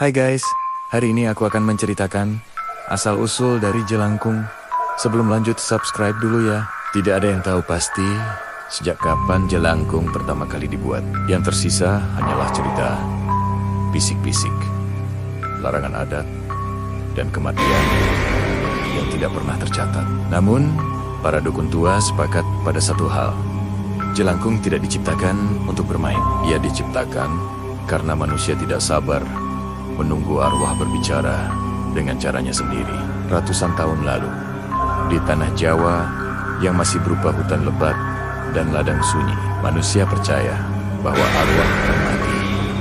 Hai guys, hari ini aku akan menceritakan asal-usul dari jelangkung. Sebelum lanjut, subscribe dulu ya. Tidak ada yang tahu pasti sejak kapan jelangkung pertama kali dibuat. Yang tersisa hanyalah cerita bisik-bisik, larangan adat, dan kematian yang tidak pernah tercatat. Namun, para dukun tua sepakat pada satu hal. Jelangkung tidak diciptakan untuk bermain. Ia diciptakan karena manusia tidak sabar menunggu arwah berbicara dengan caranya sendiri. Ratusan tahun lalu, di tanah Jawa yang masih berupa hutan lebat dan ladang sunyi, manusia percaya bahwa arwah yang mati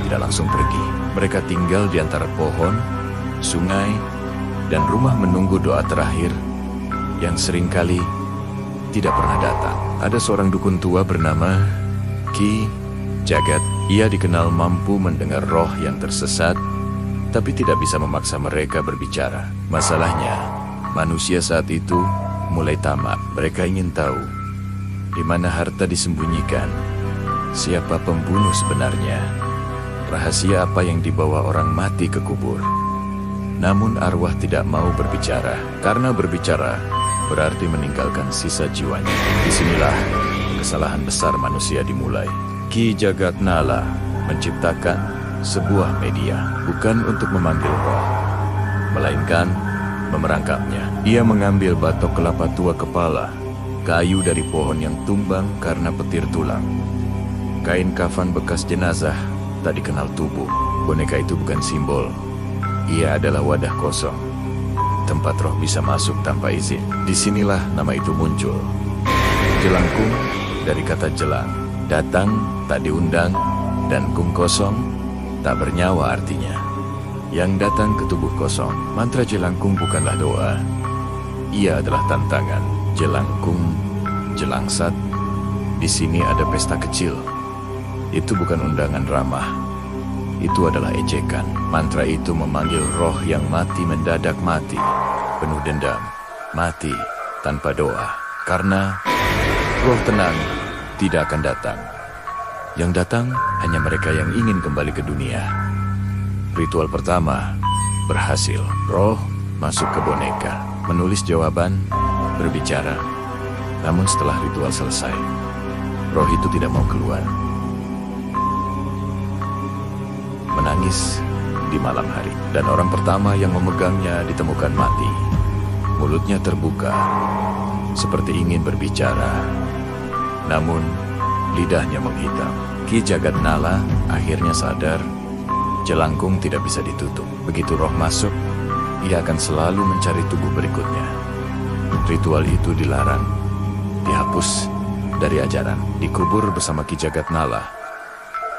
tidak langsung pergi. Mereka tinggal di antara pohon, sungai, dan rumah menunggu doa terakhir yang seringkali tidak pernah datang. Ada seorang dukun tua bernama Ki Jagat. Ia dikenal mampu mendengar roh yang tersesat, tapi tidak bisa memaksa mereka berbicara. Masalahnya, manusia saat itu mulai tamak. Mereka ingin tahu di mana harta disembunyikan, siapa pembunuh sebenarnya, rahasia apa yang dibawa orang mati ke kubur. Namun arwah tidak mau berbicara, karena berbicara berarti meninggalkan sisa jiwanya. Disinilah kesalahan besar manusia dimulai. Ki Jagat Nala menciptakan sebuah media, bukan untuk memanggil roh, melainkan memerangkapnya. Ia mengambil batok kelapa tua kepala, kayu dari pohon yang tumbang karena petir tulang, kain kafan bekas jenazah tak dikenal tubuh. Boneka itu bukan simbol, ia adalah wadah kosong, tempat roh bisa masuk tanpa izin. Disinilah nama itu muncul. Jelangkung dari kata jelang, datang tak diundang, dan kung kosong, tak bernyawa artinya. Yang datang ke tubuh kosong. Mantra jelangkung bukanlah doa, ia adalah tantangan. Jelangkung, jelangsat, di sini ada pesta kecil. Itu bukan undangan ramah, itu adalah ejekan. Mantra itu memanggil roh yang mati mendadak mati, penuh dendam, mati tanpa doa. Karena roh tenang tidak akan datang. Yang datang hanya mereka yang ingin kembali ke dunia. Ritual pertama berhasil. Roh masuk ke boneka, menulis jawaban, berbicara. Namun setelah ritual selesai, roh itu tidak mau keluar. Menangis di malam hari, dan orang pertama yang memegangnya ditemukan mati. Mulutnya terbuka, seperti ingin berbicara, namun lidahnya menghitam. Ki Jagat Nala akhirnya sadar, jelangkung tidak bisa ditutup. Begitu roh masuk, ia akan selalu mencari tubuh berikutnya. Ritual itu dilarang, dihapus dari ajaran, dikubur bersama Ki Jagat Nala.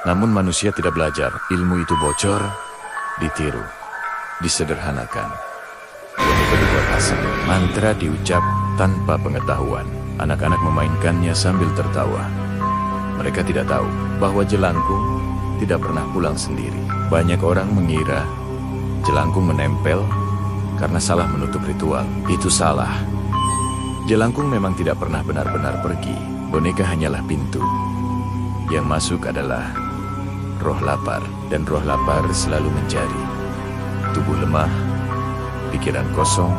Namun manusia tidak belajar, ilmu itu bocor, ditiru, disederhanakan. Boneka dibuat asal, mantra diucap tanpa pengetahuan. Anak-anak memainkannya sambil tertawa. Mereka tidak tahu bahwa jelangkung tidak pernah pulang sendiri. Banyak orang mengira jelangkung menempel karena salah menutup ritual. Itu salah. Jelangkung memang tidak pernah benar-benar pergi. Boneka hanyalah pintu. Yang masuk adalah roh lapar, dan roh lapar selalu mencari. Tubuh lemah, pikiran kosong,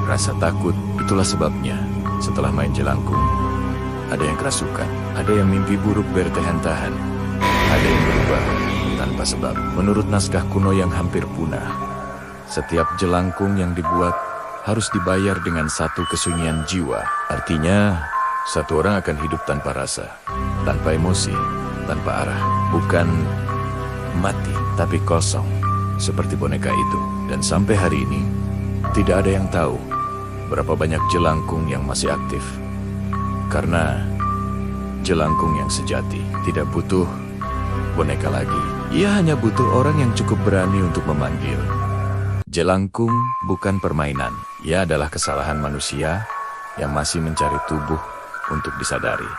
rasa takut. Itulah sebabnya setelah main jelangkung, ada yang kerasukan, ada yang mimpi buruk bertahan-tahan, ada yang berubah tanpa sebab. Menurut naskah kuno yang hampir punah, setiap jelangkung yang dibuat harus dibayar dengan satu kesunyian jiwa. Artinya, satu orang akan hidup tanpa rasa, tanpa emosi, tanpa arah. Bukan mati, tapi kosong, seperti boneka itu. Dan sampai hari ini, tidak ada yang tahu berapa banyak jelangkung yang masih aktif. Karena jelangkung yang sejati tidak butuh boneka lagi. Ia hanya butuh orang yang cukup berani untuk memanggil. Jelangkung bukan permainan. Ia adalah kesalahan manusia yang masih mencari tubuh untuk disadari.